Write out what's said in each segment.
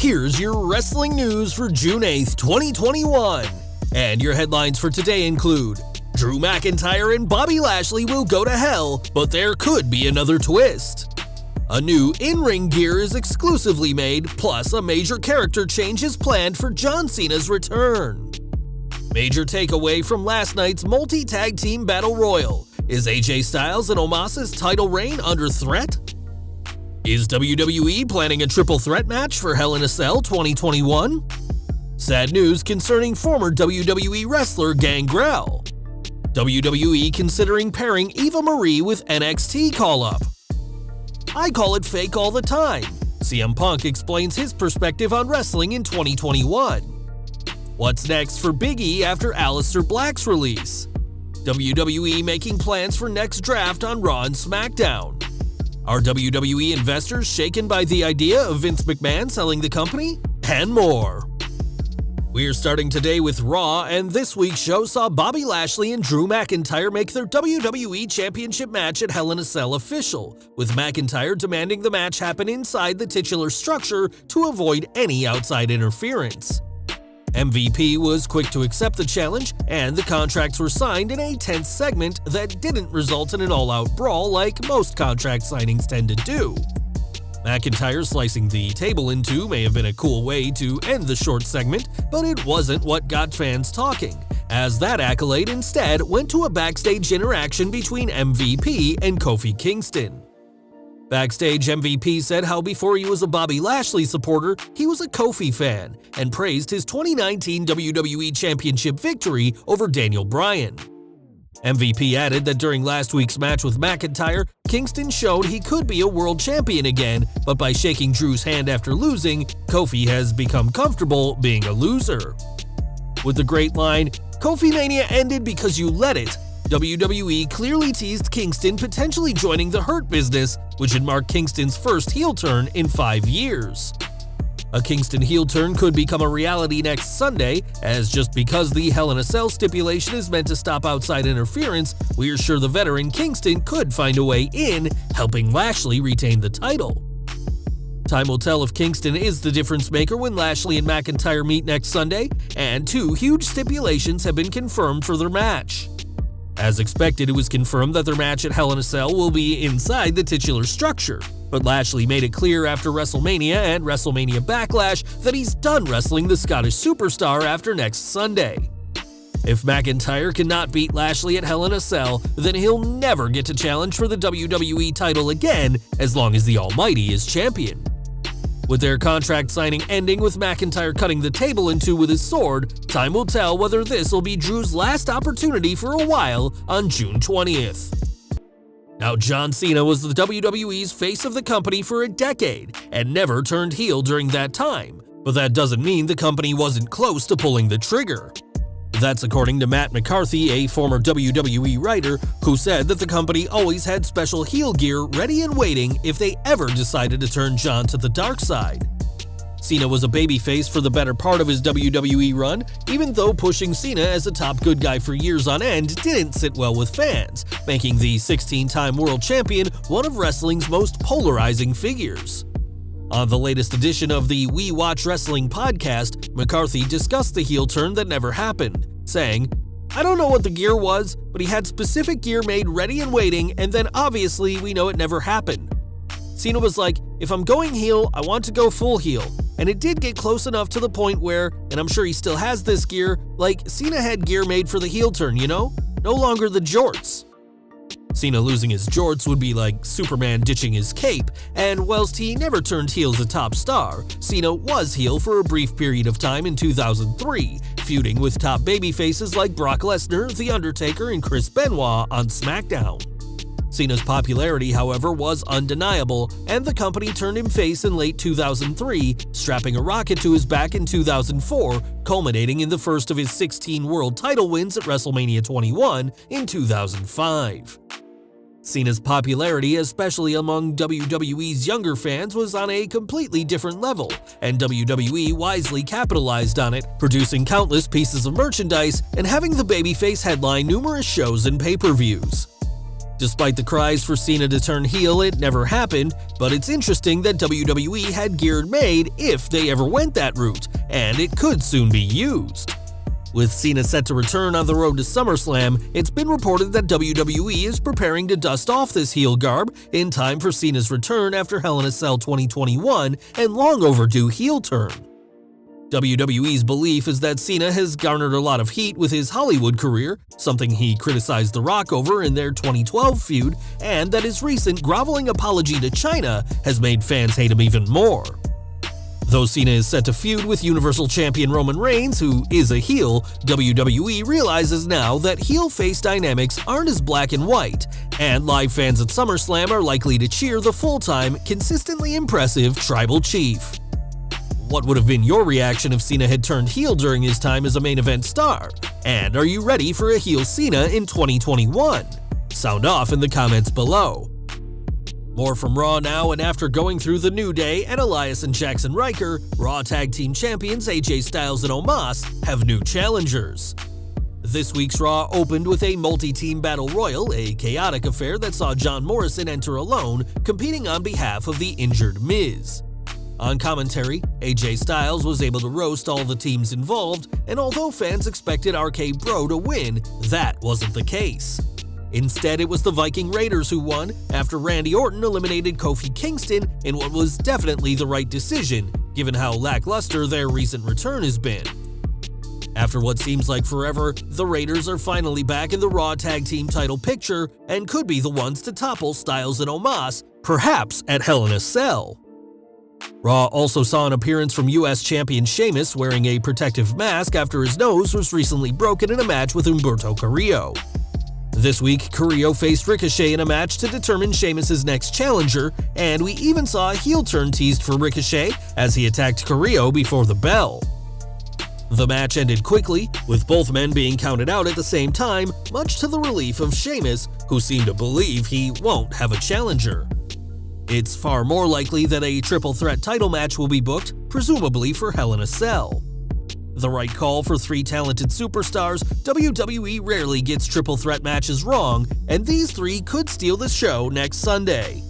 Here's your wrestling news for June 8th, 2021. And your headlines for today include: Drew McIntyre and Bobby Lashley will go to hell, but there could be another twist. A new in-ring gear is exclusively made, plus a major character change is planned for John Cena's return. Major takeaway from last night's multi-tag team battle royal: is AJ Styles and Omos's title reign under threat? Is WWE planning a triple threat match for Hell in a Cell 2021? Sad news concerning former WWE wrestler Gangrel. WWE considering pairing Eva Marie with NXT call-up. I call it fake all the time. CM Punk explains his perspective on wrestling in 2021. What's next for Big E after Aleister Black's release? WWE making plans for next draft on Raw and SmackDown. Are WWE investors shaken by the idea of Vince McMahon selling the company? And more. We're starting today with Raw, and this week's show saw Bobby Lashley and Drew McIntyre make their WWE Championship match at Hell in a Cell official, with McIntyre demanding the match happen inside the titular structure to avoid any outside interference. MVP was quick to accept the challenge, and the contracts were signed in a tense segment that didn't result in an all-out brawl like most contract signings tend to do. McIntyre slicing the table in two may have been a cool way to end the short segment, but it wasn't what got fans talking, as that accolade instead went to a backstage interaction between MVP and Kofi Kingston. Backstage, MVP said how before he was a Bobby Lashley supporter, he was a Kofi fan, and praised his 2019 WWE Championship victory over Daniel Bryan. MVP added that during last week's match with McIntyre, Kingston showed he could be a world champion again, but by shaking Drew's hand after losing, Kofi has become comfortable being a loser. With the great line, "Kofi Mania ended because you let it," WWE clearly teased Kingston potentially joining the Hurt Business, which would mark Kingston's first heel turn in 5 years. A Kingston heel turn could become a reality next Sunday, as just because the Hell in a Cell stipulation is meant to stop outside interference, we're sure the veteran Kingston could find a way in, helping Lashley retain the title. Time will tell if Kingston is the difference maker when Lashley and McIntyre meet next Sunday, and 2 huge stipulations have been confirmed for their match. As expected, it was confirmed that their match at Hell in a Cell will be inside the titular structure, but Lashley made it clear after WrestleMania and WrestleMania Backlash that he's done wrestling the Scottish superstar after next Sunday. If McIntyre cannot beat Lashley at Hell in a Cell, then he'll never get to challenge for the WWE title again as long as the Almighty is champion. With their contract signing ending with McIntyre cutting the table in two with his sword, time will tell whether this will be Drew's last opportunity for a while on June 20th. Now, John Cena was the WWE's face of the company for a decade and never turned heel during that time, but that doesn't mean the company wasn't close to pulling the trigger. That's according to Matt McCarthy, a former WWE writer, who said that the company always had special heel gear ready and waiting if they ever decided to turn John to the dark side. Cena was a babyface for the better part of his WWE run, even though pushing Cena as a top good guy for years on end didn't sit well with fans, making the 16-time world champion one of wrestling's most polarizing figures. On the latest edition of the We Watch Wrestling podcast, McCarthy discussed the heel turn that never happened, saying, "I don't know what the gear was, but he had specific gear made ready and waiting, and then obviously we know it never happened. Cena was like, if I'm going heel, I want to go full heel, and it did get close enough to the point where, and I'm sure he still has this gear, like Cena had gear made for the heel turn, you know? No longer the jorts." Cena losing his jorts would be like Superman ditching his cape, and whilst he never turned heel as a top star, Cena was heel for a brief period of time in 2003, feuding with top babyfaces like Brock Lesnar, The Undertaker, and Chris Benoit on SmackDown. Cena's popularity, however, was undeniable, and the company turned him face in late 2003, strapping a rocket to his back in 2004, culminating in the first of his 16 world title wins at WrestleMania 21 in 2005. Cena's popularity, especially among WWE's younger fans, was on a completely different level, and WWE wisely capitalized on it, producing countless pieces of merchandise and having the babyface headline numerous shows and pay-per-views. Despite the cries for Cena to turn heel, it never happened, but it's interesting that WWE had gear made if they ever went that route, and it could soon be used. With Cena set to return on the road to SummerSlam, it's been reported that WWE is preparing to dust off this heel garb in time for Cena's return after Hell in a Cell 2021 and long overdue heel turn. WWE's belief is that Cena has garnered a lot of heat with his Hollywood career, something he criticized The Rock over in their 2012 feud, and that his recent groveling apology to China has made fans hate him even more. Though Cena is set to feud with Universal Champion Roman Reigns, who is a heel, WWE realizes now that heel-face dynamics aren't as black and white, and live fans at SummerSlam are likely to cheer the full-time, consistently impressive Tribal Chief. What would have been your reaction if Cena had turned heel during his time as a main event star? And are you ready for a heel Cena in 2021? Sound off in the comments below. More from Raw now, and after going through the New Day and Elias and Jackson Ryker, Raw Tag Team Champions AJ Styles and Omos have new challengers. This week's Raw opened with a multi-team battle royal, a chaotic affair that saw John Morrison enter alone, competing on behalf of the injured Miz. On commentary, AJ Styles was able to roast all the teams involved, and although fans expected RK Bro to win, that wasn't the case. Instead, it was the Viking Raiders who won after Randy Orton eliminated Kofi Kingston in what was definitely the right decision, given how lackluster their recent return has been. After what seems like forever, the Raiders are finally back in the Raw Tag Team title picture and could be the ones to topple Styles and Omos, perhaps at Hell in a Cell. Raw also saw an appearance from US Champion Sheamus wearing a protective mask after his nose was recently broken in a match with Humberto Carrillo. This week, Carrillo faced Ricochet in a match to determine Sheamus' next challenger, and we even saw a heel turn teased for Ricochet as he attacked Carrillo before the bell. The match ended quickly, with both men being counted out at the same time, much to the relief of Sheamus, who seemed to believe he won't have a challenger. It's far more likely that a triple threat title match will be booked, presumably for Hell in a Cell. The right call for three talented superstars, WWE rarely gets triple threat matches wrong, and these three could steal the show next Sunday.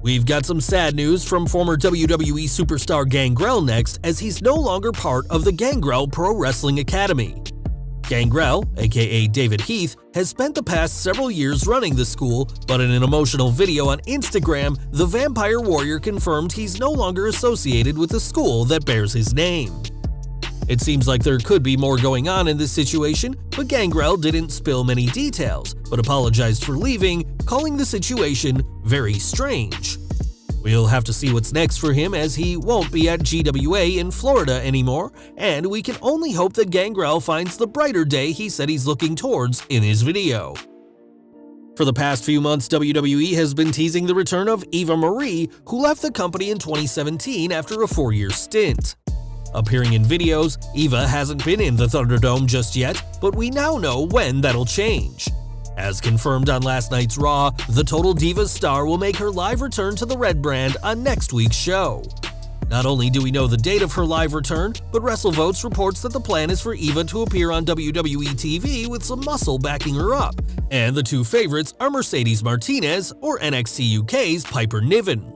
We've got some sad news from former WWE superstar Gangrel next, as he's no longer part of the Gangrel Pro Wrestling Academy. Gangrel, aka David Heath, has spent the past several years running the school, but in an emotional video on Instagram, the Vampire Warrior confirmed he's no longer associated with the school that bears his name. It seems like there could be more going on in this situation, but Gangrel didn't spill many details, but apologized for leaving, calling the situation very strange. We'll have to see what's next for him, as he won't be at GWA in Florida anymore, and we can only hope that Gangrel finds the brighter day he said he's looking towards in his video. For the past few months, WWE has been teasing the return of Eva Marie, who left the company in 2017 after a 4-year stint. Appearing in videos, Eva hasn't been in the Thunderdome just yet, but we now know when that'll change. As confirmed on last night's Raw, the Total Divas star will make her live return to the Red brand on next week's show. Not only do we know the date of her live return, but WrestleVotes reports that the plan is for Eva to appear on WWE TV with some muscle backing her up, and the two favorites are Mercedes Martinez or NXT UK's Piper Niven.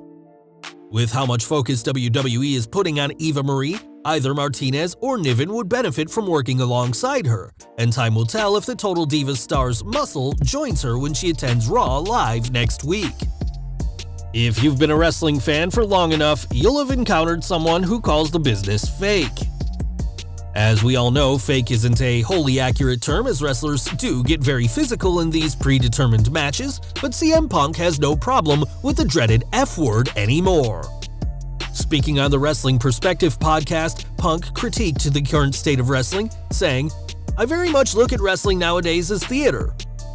With how much focus WWE is putting on Eva Marie, either Martinez or Niven would benefit from working alongside her, and time will tell if the Total Divas star's muscle joins her when she attends Raw live next week. If you've been a wrestling fan for long enough, you'll have encountered someone who calls the business fake. As we all know, fake isn't a wholly accurate term, as wrestlers do get very physical in these predetermined matches, but CM Punk has no problem with the dreaded F-word anymore. Speaking on the Wrestling Perspective podcast, Punk critiqued the current state of wrestling, saying, "I very much look at wrestling nowadays as theater.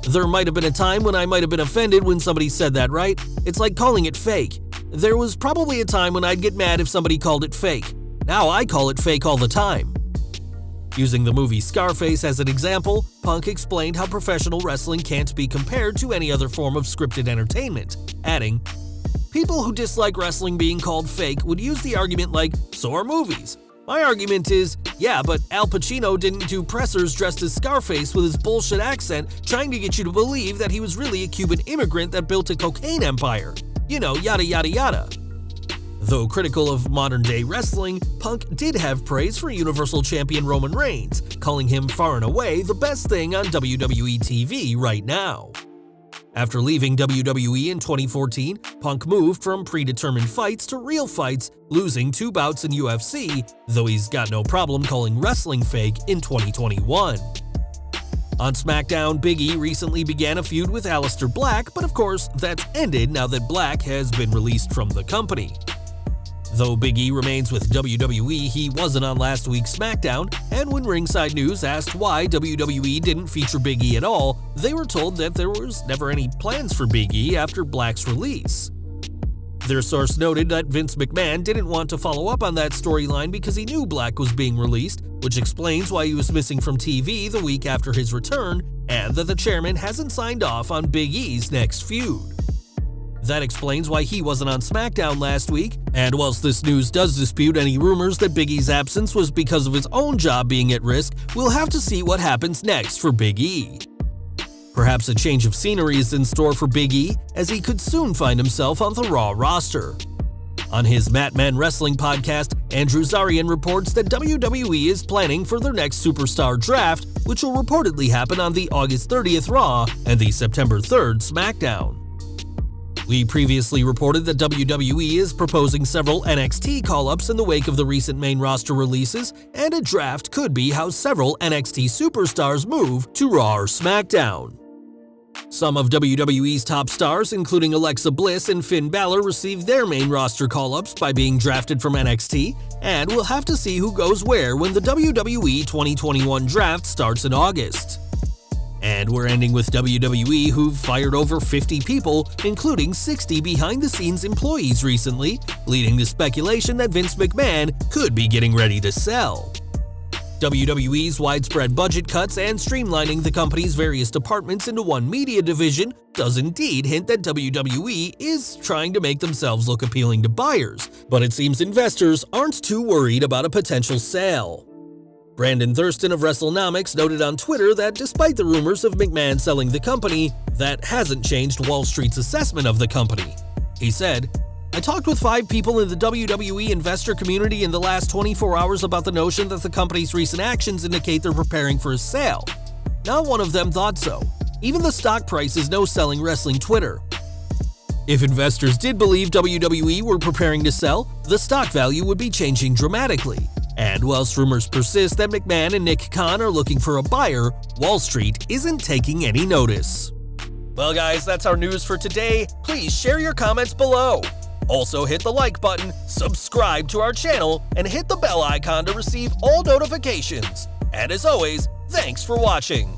There might have been a time when I might have been offended when somebody said that, right? It's like calling it fake. There was probably a time when I'd get mad if somebody called it fake. Now I call it fake all the time." Using the movie Scarface as an example, Punk explained how professional wrestling can't be compared to any other form of scripted entertainment, adding, "People who dislike wrestling being called fake would use the argument like, so are movies. My argument is, yeah, but Al Pacino didn't do pressers dressed as Scarface with his bullshit accent trying to get you to believe that he was really a Cuban immigrant that built a cocaine empire. You know, yada yada yada. Though critical of modern-day wrestling, Punk did have praise for Universal Champion Roman Reigns, calling him far and away the best thing on WWE TV right now. After leaving WWE in 2014, Punk moved from predetermined fights to real fights, losing 2 bouts in UFC, though he's got no problem calling wrestling fake in 2021. On SmackDown, Big E recently began a feud with Aleister Black, but of course, that's ended now that Black has been released from the company. Though Big E remains with WWE, he wasn't on last week's SmackDown, and when Ringside News asked why WWE didn't feature Big E at all, they were told that there was never any plans for Big E after Black's release. Their source noted that Vince McMahon didn't want to follow up on that storyline because he knew Black was being released, which explains why he was missing from TV the week after his return, and that the chairman hasn't signed off on Big E's next feud. That explains why he wasn't on SmackDown last week, and whilst this news does dispute any rumors that Big E's absence was because of his own job being at risk, we'll have to see what happens next for Big E. Perhaps a change of scenery is in store for Big E, as he could soon find himself on the Raw roster. On his Mat Men Wrestling podcast, Andrew Zarian reports that WWE is planning for their next superstar draft, which will reportedly happen on the August 30th Raw and the September 3rd SmackDown. We previously reported that WWE is proposing several NXT call-ups in the wake of the recent main roster releases, and a draft could be how several NXT superstars move to Raw or SmackDown. Some of WWE's top stars, including Alexa Bliss and Finn Balor, received their main roster call-ups by being drafted from NXT, and we'll have to see who goes where when the WWE 2021 draft starts in August. And we're ending with WWE, who've fired over 50 people, including 60 behind-the-scenes employees recently, leading to speculation that Vince McMahon could be getting ready to sell. WWE's widespread budget cuts and streamlining the company's various departments into one media division does indeed hint that WWE is trying to make themselves look appealing to buyers, but it seems investors aren't too worried about a potential sale. Brandon Thurston of WrestleNomics noted on Twitter that despite the rumors of McMahon selling the company, that hasn't changed Wall Street's assessment of the company. He said, "I talked with 5 people in the WWE investor community in the last 24 hours about the notion that the company's recent actions indicate they're preparing for a sale. Not one of them thought so. Even the stock price is no selling wrestling Twitter. If investors did believe WWE were preparing to sell, the stock value would be changing dramatically. And whilst rumors persist that McMahon and Nick Khan are looking for a buyer, Wall Street isn't taking any notice." Well guys, that's our news for today. Please share your comments below. Also hit the like button, subscribe to our channel, and hit the bell icon to receive all notifications. And as always, thanks for watching.